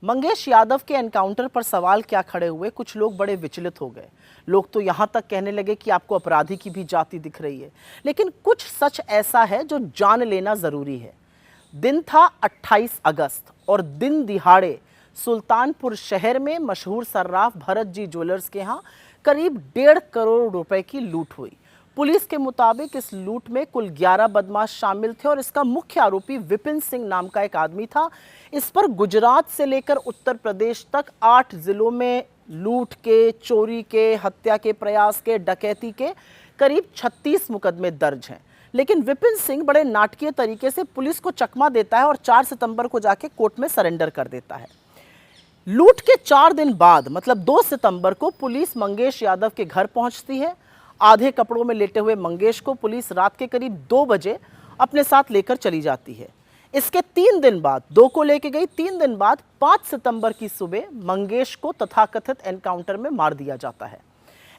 मंगेश यादव के एनकाउंटर पर सवाल क्या खड़े हुए, कुछ लोग बड़े विचलित हो गए। लोग तो यहां तक कहने लगे कि आपको अपराधी की भी जाति दिख रही है, लेकिन कुछ सच ऐसा है जो जान लेना जरूरी है। दिन था 28 अगस्त और दिन दिहाड़े सुल्तानपुर शहर में मशहूर सर्राफ भरत जी ज्वेलर्स के यहाँ करीब 1.5 करोड़ रुपए की लूट हुई। पुलिस के मुताबिक इस लूट में कुल 11 बदमाश शामिल थे और इसका मुख्य आरोपी विपिन सिंह नाम का एक आदमी था। इस पर गुजरात से लेकर उत्तर प्रदेश तक 8 जिलों में लूट के, चोरी के, हत्या के प्रयास के, डकैती के करीब 36 मुकदमे दर्ज हैं। लेकिन विपिन सिंह बड़े नाटकीय तरीके से पुलिस को चकमा देता है और 4 सितंबर को जाके कोर्ट में सरेंडर कर देता है। लूट के 4 दिन बाद मतलब 2 सितंबर को पुलिस मंगेश यादव के घर पहुंचती है। आधे कपड़ों में लेटे हुए मंगेश को पुलिस रात के करीब 2 बजे अपने साथ लेकर चली जाती है। इसके 3 दिन बाद, 2 को लेके गई, 3 दिन बाद 5 सितंबर की सुबह मंगेश को तथाकथित एनकाउंटर में मार दिया जाता है।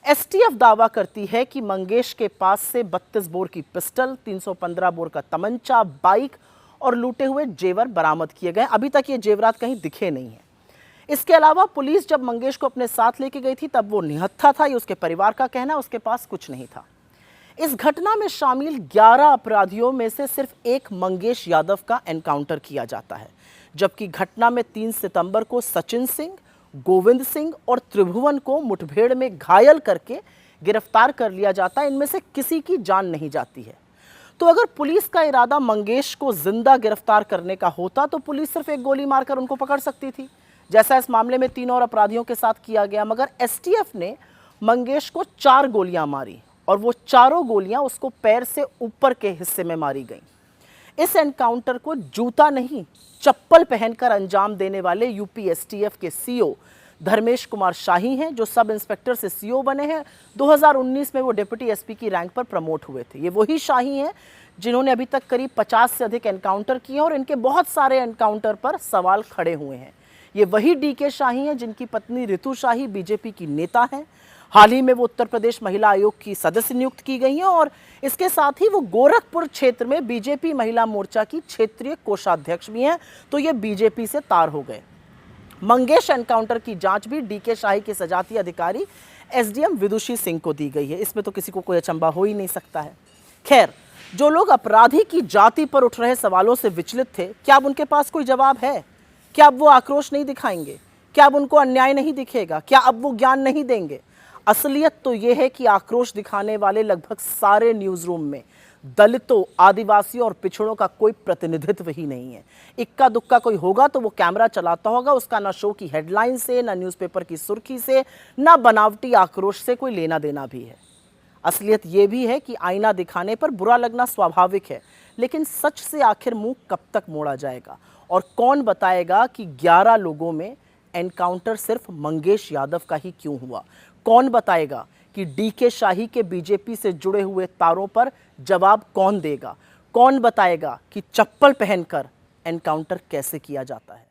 एसटीएफ दावा करती है कि मंगेश के पास से 32 बोर की पिस्टल, 315 बोर का तमंचा, बाइक और लूटे हुए जेवर बरामद किए गए। अभी तक ये जेवरात कहीं दिखे नहीं है। इसके अलावा पुलिस जब मंगेश को अपने साथ लेके गई थी तब वो निहत्था था, ये उसके परिवार का कहना है, उसके पास कुछ नहीं था। इस घटना में शामिल 11 अपराधियों में से सिर्फ एक मंगेश यादव का एनकाउंटर किया जाता है, जबकि घटना में 3 सितंबर को सचिन सिंह, गोविंद सिंह और त्रिभुवन को मुठभेड़ में घायल करके गिरफ्तार कर लिया जाता है। इनमें से किसी की जान नहीं जाती है। तो अगर पुलिस का इरादा मंगेश को जिंदा गिरफ्तार करने का होता तो पुलिस सिर्फ एक गोली मारकर उनको पकड़ सकती थी, जैसा इस मामले में 3 और अपराधियों के साथ किया गया। मगर एसटीएफ ने मंगेश को 4 गोलियां मारी और वो चारों गोलियां उसको पैर से ऊपर के हिस्से में मारी गईं। इस एनकाउंटर को जूता नहीं, चप्पल पहनकर अंजाम देने वाले यूपी एसटीएफ के सीओ धर्मेश कुमार शाही हैं, जो सब इंस्पेक्टर से सीओ बने हैं। 2019 में वो डिप्टी एसपी की रैंक पर प्रमोट हुए थे। ये वही शाही हैं जिन्होंने अभी तक करीब 50 से अधिक एनकाउंटर किए और इनके बहुत सारे एनकाउंटर पर सवाल खड़े हुए हैं। ये वही डीके शाही हैं जिनकी पत्नी रितु शाही बीजेपी की नेता हैं। हाल ही में वो उत्तर प्रदेश महिला आयोग की सदस्य नियुक्त की गई हैं और इसके साथ ही वो गोरखपुर क्षेत्र में बीजेपी महिला मोर्चा की क्षेत्रीय कोषाध्यक्ष भी हैं। तो ये बीजेपी से तार हो गए। मंगेश एनकाउंटर की जांच भी डीके शाही के सजाती अधिकारी एसडीएम विदुषी सिंह को दी गई है। इसमें तो किसी को कोई अचंभा हो ही नहीं सकता है। खैर, जो लोग अपराधी की जाति पर उठ रहे सवालों से विचलित थे, क्या अब उनके पास कोई जवाब है? क्या अब वो आक्रोश नहीं दिखाएंगे? क्या अब उनको अन्याय नहीं दिखेगा? क्या अब वो ज्ञान नहीं देंगे? असलियत तो ये है कि आक्रोश दिखाने वाले लगभग सारे न्यूज रूम में दलितों, आदिवासियों और पिछड़ों का कोई प्रतिनिधित्व ही नहीं है। इक्का दुक्का कोई होगा तो वो कैमरा चलाता होगा, उसका ना शो की हेडलाइन से, ना न्यूज़पेपर की सुर्खी से, ना बनावटी आक्रोश से कोई लेना देना भी है। असलियत ये भी है कि आईना दिखाने पर बुरा लगना स्वाभाविक है, लेकिन सच से आखिर मुंह कब तक मोड़ा जाएगा? और कौन बताएगा कि 11 लोगों में एनकाउंटर सिर्फ मंगेश यादव का ही क्यों हुआ? कौन बताएगा कि डीके शाही के बीजेपी से जुड़े हुए तारों पर जवाब कौन देगा? कौन बताएगा कि चप्पल पहनकर एनकाउंटर कैसे किया जाता है?